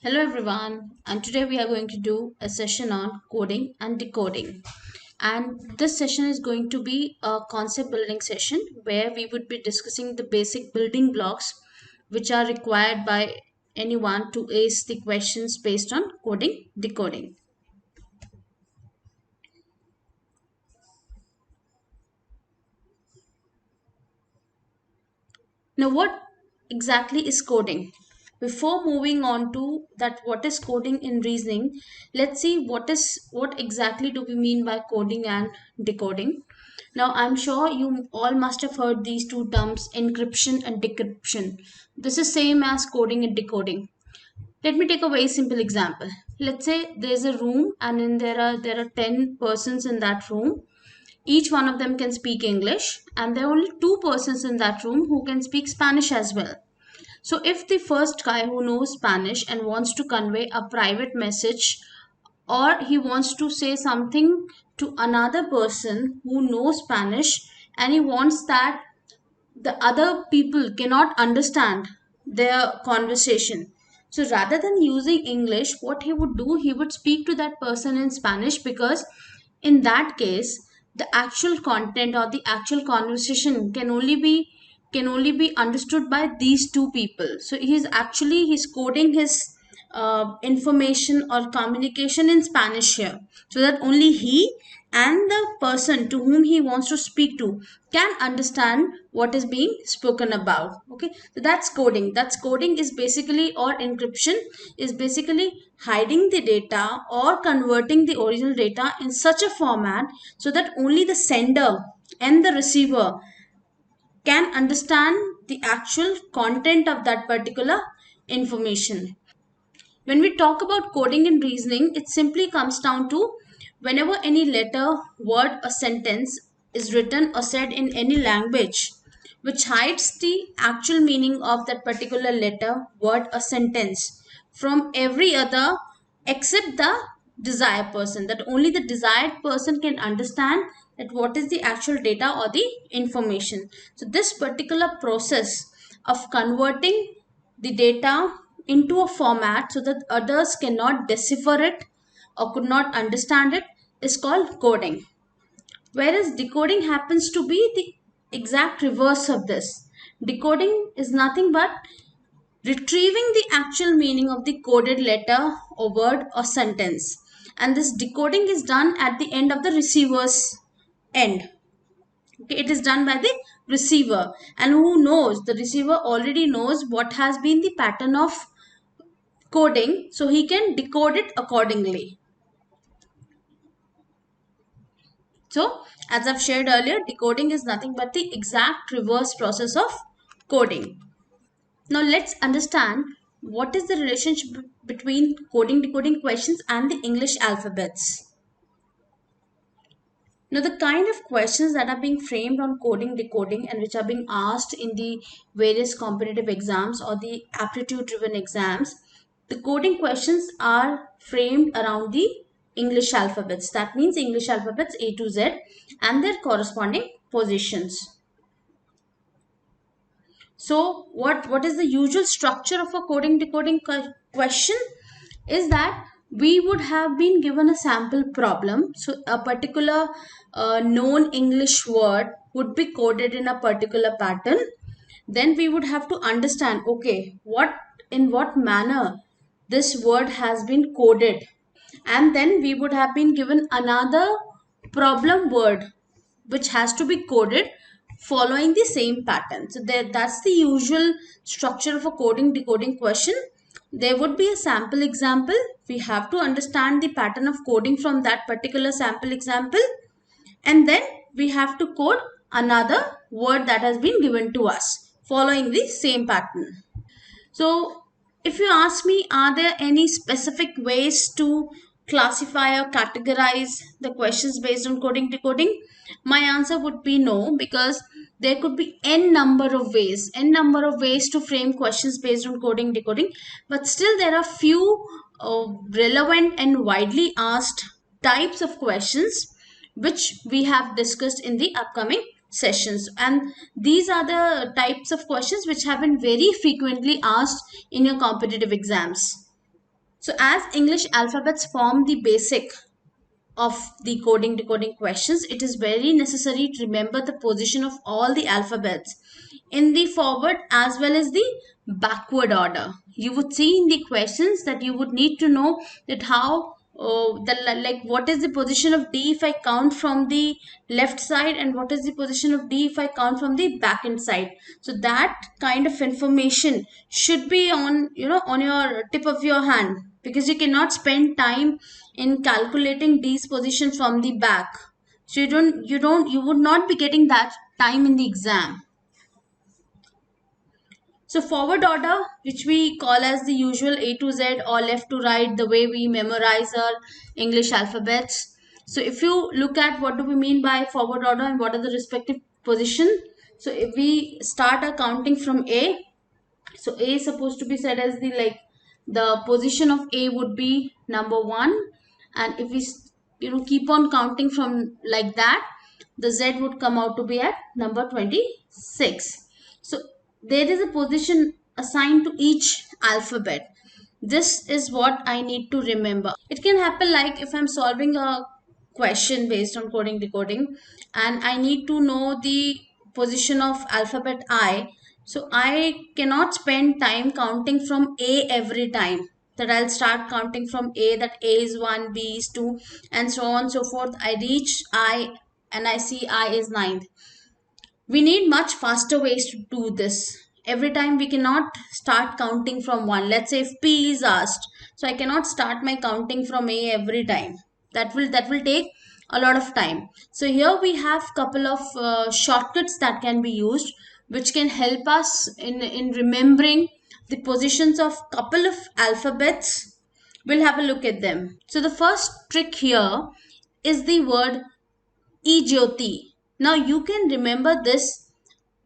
Hello everyone, and today we are going to do a session on coding and decoding. And this session is going to be a concept building session where we would be discussing the basic building blocks which are required by anyone to ace the questions based on coding decoding. Now, what exactly is coding? Before moving on to that, what is coding in reasoning? Let's see what exactly do we mean by coding and decoding. Now, I'm sure you all must have heard these two terms, encryption and decryption. This is same as coding and decoding. Let me take a very simple example. Let's say there's a room and there are 10 persons in that room. Each one of them can speak English, and there are only two persons in that room who can speak Spanish as well. So, if the first guy who knows Spanish and wants to convey a private message, or he wants to say something to another person who knows Spanish, and he wants that the other people cannot understand their conversation. So rather than using English, what he would do, he would speak to that person in Spanish, because in that case, the actual content or the actual conversation can only be understood by these two people. So he's coding his information or communication in Spanish here, so that only he and the person to whom he wants to speak to can understand what is being spoken about. Okay, so that's coding is basically, or encryption is basically hiding the data or converting the original data in such a format so that only the sender and the receiver can understand the actual content of that particular information. When we talk about coding and reasoning, it simply comes down to whenever any letter, word, or sentence is written or said in any language which hides the actual meaning of that particular letter, word, or sentence from every other except the desired person, that only the desired person can understand that what is the actual data or the information. So this particular process of converting the data into a format so that others cannot decipher it or could not understand it is called coding. Whereas decoding happens to be the exact reverse of this. Decoding is nothing but retrieving the actual meaning of the coded letter or word or sentence. And this decoding is done at the end of the receiver's end. Okay, it is done by the receiver, and who knows, the receiver already knows what has been the pattern of coding, so he can decode it accordingly. So as I've shared earlier, decoding is nothing but the exact reverse process of coding. Now let's understand what is the relationship between coding decoding questions and the English alphabets. Now, the kind of questions that are being framed on coding decoding and which are being asked in the various competitive exams or the aptitude driven exams, the coding questions are framed around the English alphabets. That means English alphabets A to Z and their corresponding positions. So what is the usual structure of a coding decoding question is that we would have been given a sample problem. So a particular known English word would be coded in a particular pattern. Then we would have to understand, okay, what manner this word has been coded, and then we would have been given another problem word which has to be coded following the same pattern. So that's the usual structure of a coding decoding question. There would be a sample example. We have to understand the pattern of coding from that particular sample example, and then we have to code another word that has been given to us following the same pattern. So, if you ask me, are there any specific ways to classify or categorize the questions based on coding decoding? My answer would be no, because there could be n number of ways to frame questions based on coding decoding, but still there are few relevant and widely asked types of questions which we have discussed in the upcoming sessions, and these are the types of questions which have been very frequently asked in your competitive exams. So as English alphabets form the basic of the coding decoding questions, it is very necessary to remember the position of all the alphabets in the forward as well as the backward order. You would see in the questions that you would need to know that how like what is the position of D if I count from the left side, and what is the position of D if I count from the back end side. So that kind of information should be on, on your tip of your hand, because you cannot spend time in calculating D's position from the back. So you would not be getting that time in the exam. So forward order, which we call as the usual A to Z or left to right, the way we memorize our English alphabets. So if you look at what do we mean by forward order and what are the respective position. So if we start our counting from A, so A is supposed to be said as the position of A would be number 1, and if we keep on counting from like that, the Z would come out to be at number 26. So there is a position assigned to each alphabet. This is what I need to remember. It can happen like if I'm solving a question based on coding decoding and I need to know the position of alphabet I. So I cannot spend time counting from A every time. That I'll start counting from A, that A is 1, B is 2, and so on and so forth. I reach I and I see I is ninth. We need much faster ways to do this. Every time we cannot start counting from 1. Let's say if P is asked, so I cannot start my counting from A every time. That will take a lot of time. So here we have couple of shortcuts that can be used, which can help us in remembering the positions of couple of alphabets. We'll have a look at them. So the first trick here is the word E-Jyoti. Now you can remember this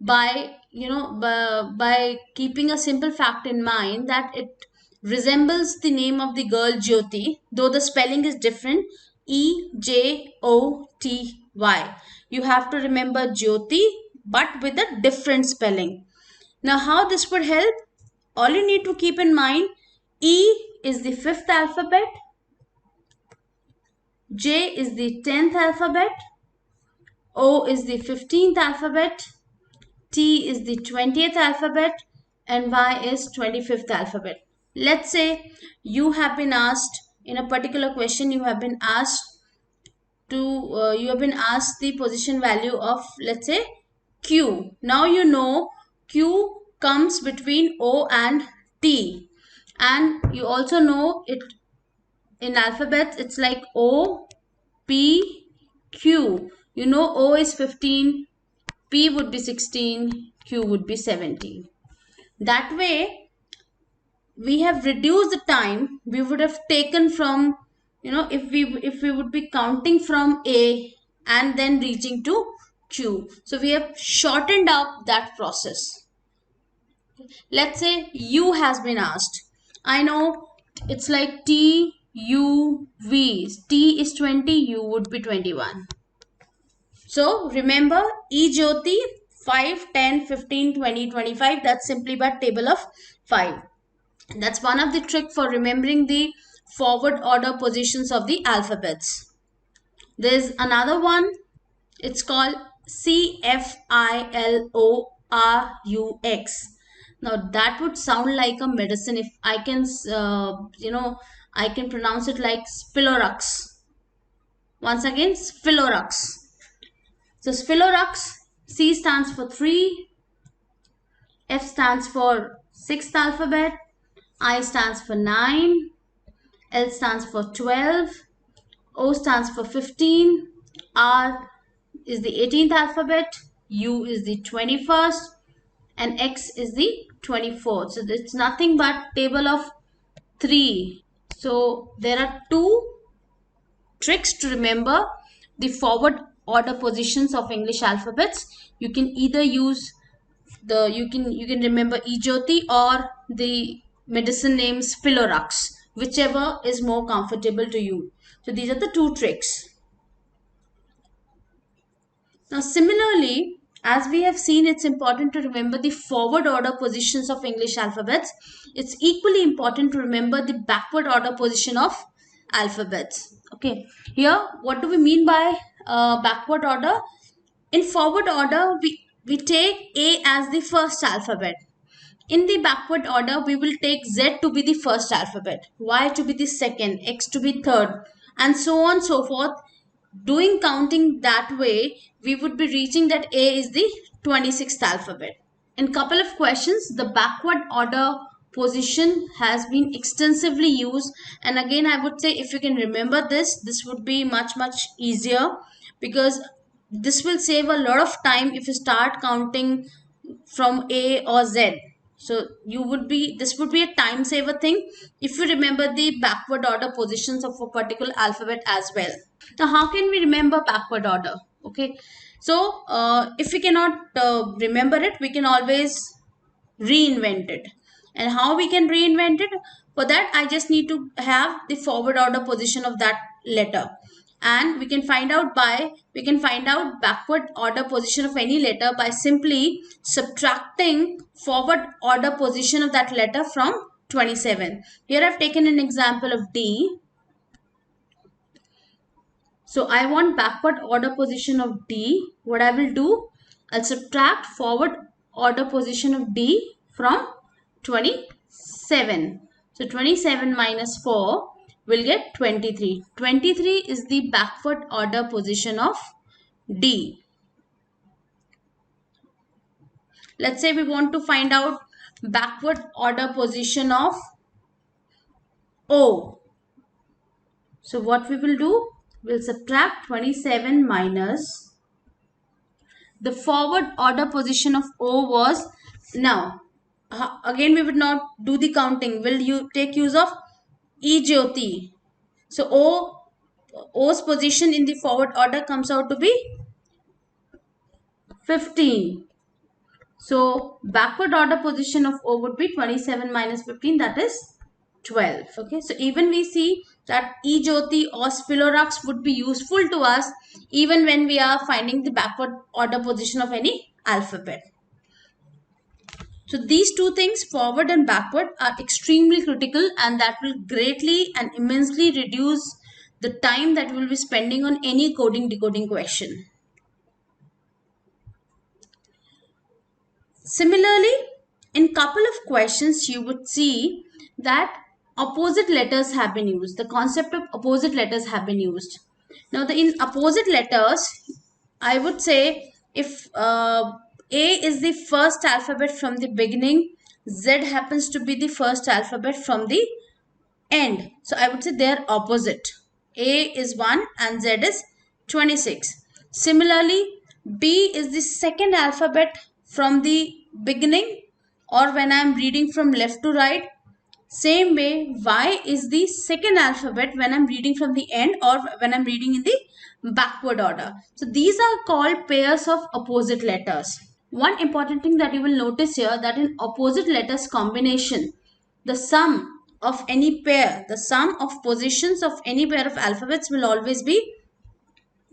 by by keeping a simple fact in mind that it resembles the name of the girl Jyoti, though the spelling is different. E-J-O-T-Y. You have to remember Jyoti but with a different spelling. Now how this would help? All you need to keep in mind, E is the 5th alphabet, J is the 10th alphabet, O is the 15th alphabet, T is the 20th alphabet, and Y is 25th alphabet. Let's say you have been asked in a particular question, you have been asked the position value of, let's say, Q. Now you know Q comes between O and T, and you also know it in alphabets. It's like O, P, Q. You know O is 15, P would be 16, Q would be 17. That way, we have reduced the time we would have taken from, if we would be counting from A and then reaching to Q. So we have shortened up that process. Let's say U has been asked. I know it's like T, U, V. T is 20, U would be 21. So remember E-Jyoti 5, 10, 15, 20, 25. That's simply by table of 5. That's one of the trick for remembering the forward order positions of the alphabets. There's another one. It's called CFILORUX. Now that would sound like a medicine if I can, I can pronounce it like Spilorux. Once again, Spilorux. So Spilorux, C stands for 3, F stands for 6th alphabet, I stands for 9, L stands for 12, O stands for 15, R is the 18th alphabet, U is the 21st, and X is the 24th. So it's nothing but table of 3. So there are 2 tricks to remember the forward order positions of English alphabets. You can either use you can remember E-Jyoti or the medicine name Spilorux, whichever is more comfortable to you. So these are the 2 tricks. Now similarly, As we have seen, it's important to remember the forward order positions of English alphabets. It's equally important to remember the backward order position of alphabets. Okay, here what do we mean by backward order? In forward order, we take A as the first alphabet. In the backward order, we will take Z to be the first alphabet, Y to be the second, X to be third, and so on so forth. Doing counting that way, we would be reaching that A is the 26th alphabet. In couple of questions, the backward order position has been extensively used, and again I would say if you can remember this would be much easier, because this will save a lot of time if you start counting from A or Z. So this would be a time saver thing if you remember the backward order positions of a particular alphabet as well. Now, how can we remember backward order? Okay, so if we cannot remember it, we can always reinvent it. And how we can reinvent it? For that, I just need to have the forward order position of that letter, and we can find out backward order position of any letter by simply subtracting forward order position of that letter from 27. Here I've taken an example of D. So I want backward order position of D. What I will do, I'll subtract forward order position of D from 27. So 27 minus 4 will get 23. 23 is the backward order position of D. Let's say we want to find out backward order position of O. So what we will do, we'll subtract 27 minus the forward order position of O was, now again we would not do the counting, will you take use of E Jyoti. So O's position in the forward order comes out to be 15. So backward order position of O would be 27 minus 15, that is 12. Okay, so even we see that E Jyoti or Spilorux would be useful to us even when we are finding the backward order position of any alphabet. So these two things, forward and backward, are extremely critical, and that will greatly and immensely reduce the time that we will be spending on any coding decoding question. Similarly, in couple of questions you would see that opposite letters have been used. The concept of opposite letters have been used. Now in opposite letters, I would say if A is the first alphabet from the beginning, Z happens to be the first alphabet from the end. So I would say they are opposite. A is 1 and Z is 26. Similarly, B is the second alphabet from the beginning, or when I am reading from left to right. Same way, Y is the second alphabet when I'm reading from the end or when I'm reading in the backward order. So these are called pairs of opposite letters. One important thing that you will notice here, that in opposite letters combination, the sum of any pair, the sum of positions of any pair of alphabets will always be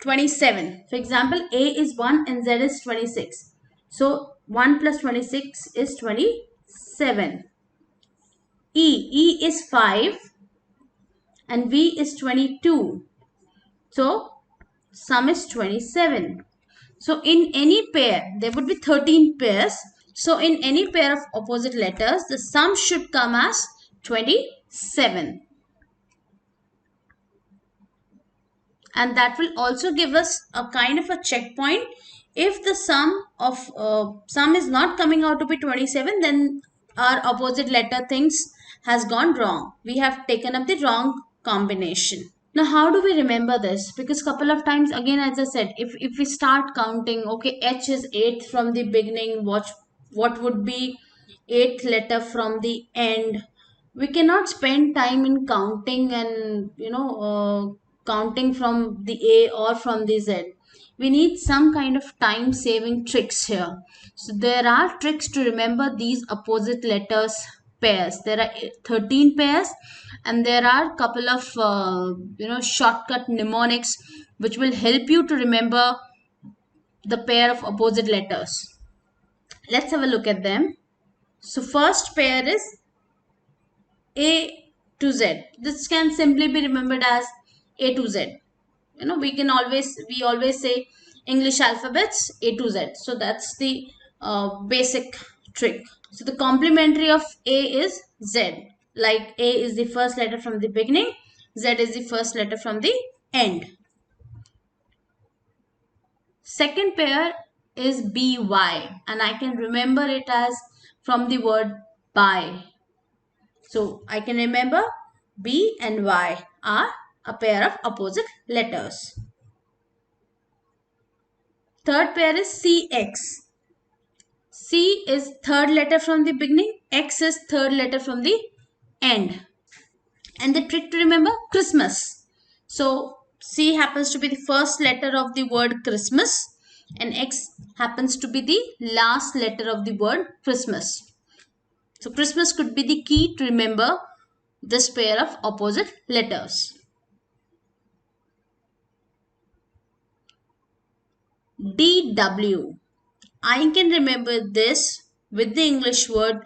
27. For example, A is 1 and Z is 26. So 1 plus 26 is 27. E is 5 and V is 22. So sum is 27. So in any pair, there would be 13 pairs. So in any pair of opposite letters, the sum should come as 27. And that will also give us a kind of a checkpoint. If the sum is not coming out to be 27, then our opposite letter things has gone wrong. We have taken up the wrong combination. Now, how do we remember this? Because couple of times, again, as I said, if we start counting, okay, H is 8th from the beginning, what would be 8th letter from the end? We cannot spend time in counting and, counting from the A or from the Z. We need some kind of time saving tricks here. So there are tricks to remember these opposite letters pairs. There are 13 pairs, and there are couple of shortcut mnemonics which will help you to remember the pair of opposite letters. Let's have a look at them. So first pair is A to Z. This can simply be remembered as A to Z. We always say English alphabets A to Z. So that's the basic trick. So the complementary of A is Z. Like A is the first letter from the beginning, Z is the first letter from the end. Second pair is BY, and I can remember it as from the word buy. So I can remember B and Y are a pair of opposite letters. Third pair is CX. C is third letter from the beginning, X is third letter from the end. And the trick to remember, Christmas. So C happens to be the first letter of the word Christmas, and X happens to be the last letter of the word Christmas. So Christmas could be the key to remember this pair of opposite letters. DW. I can remember this with the English word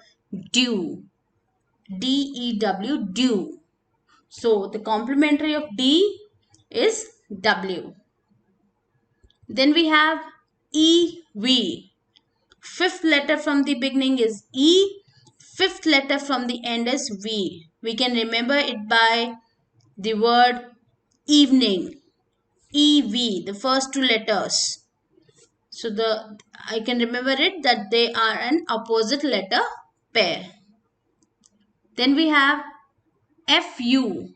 dew. DEW, dew. So the complementary of D is W. Then we have EV. Fifth letter from the beginning is E. Fifth letter from the end is V. We can remember it by the word evening. EV, the first two letters. So I can remember it that they are an opposite letter pair. Then we have FU.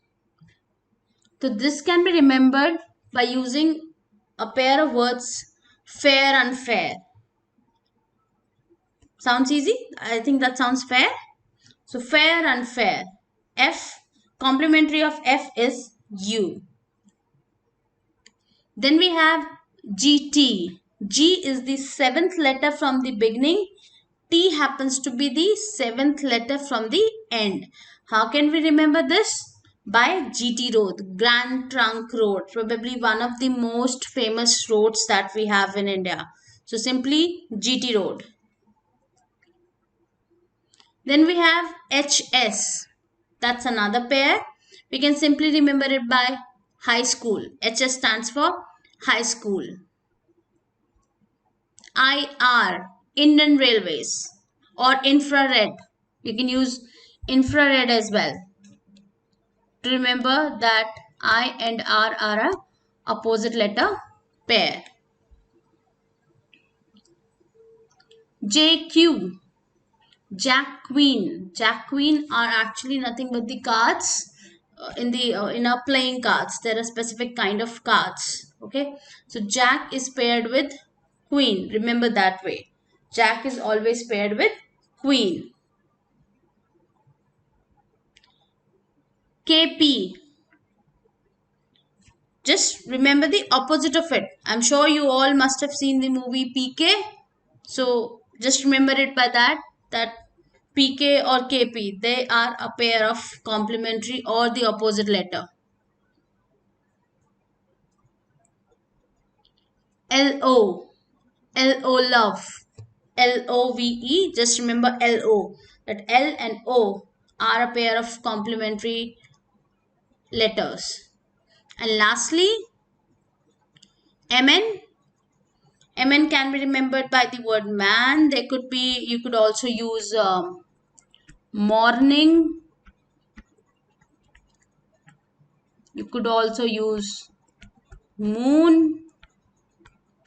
So this can be remembered by using a pair of words fair and fair. Sounds easy? I think that sounds fair. So fair and fair. F, complementary of F is U. Then we have GT. G is the seventh letter from the beginning. T happens to be the seventh letter from the end. How can we remember this? By GT Road, Grand Trunk Road, probably one of the most famous roads that we have in India. So simply GT Road. Then we have HS. That's another pair. We can simply remember it by high school. HS stands for high school. IR, Indian Railways, or infrared. You can use infrared as well. To remember that I and R are a opposite letter pair. JQ, Jack Queen. Jack Queen are actually nothing but the cards in our playing cards. There are specific kind of cards. Okay, so Jack is paired with Queen. Remember that way. Jack is always paired with Queen. KP. Just remember the opposite of it. I'm sure you all must have seen the movie PK. So just remember it by that PK or KP, they are a pair of complementary or the opposite letter. LO, LO love, LOVE, just remember LO. That L and O are a pair of complementary letters. And lastly, MN. MN can be remembered by the word man. You could also use morning. You could also use moon.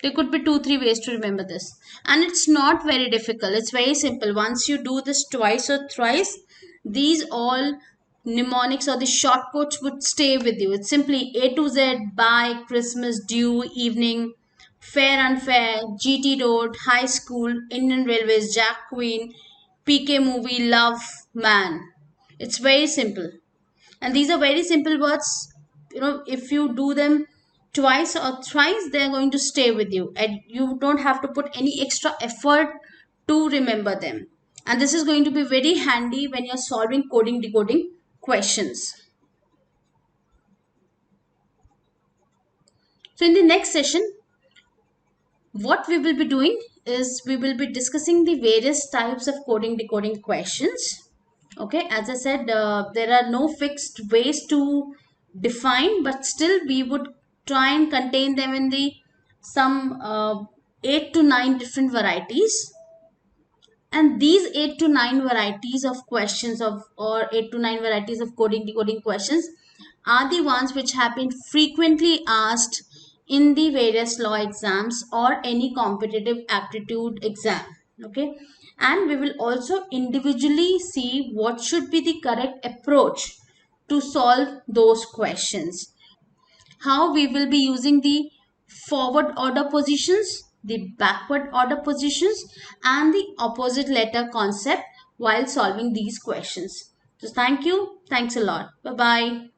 There could be 2-3 ways to remember this. And it's not very difficult. It's very simple. Once you do this twice or thrice, these all mnemonics or the shortcuts would stay with you. It's simply A to Z, buy, Christmas, due, evening, fair and fair, GT Road, high school, Indian Railways, Jack Queen, PK movie, love, man. It's very simple. And these are very simple words. If you do them twice or thrice, they are going to stay with you, and you don't have to put any extra effort to remember them. And this is going to be very handy when you're solving coding decoding questions. So in the next session, What we will be doing is we will be discussing the various types of coding decoding questions. Okay, as I said, there are no fixed ways to define, but still we would try and contain them in the some 8 to 9 different varieties. And these 8 to 9 varieties of questions of or 8 to 9 varieties of coding decoding questions are the ones which have been frequently asked in the various law exams or any competitive aptitude exam. Okay, and we will also individually see what should be the correct approach to solve those questions, how we will be using the forward order positions, the backward order positions, and the opposite letter concept while solving these questions. So thank you. Thanks a lot. Bye bye.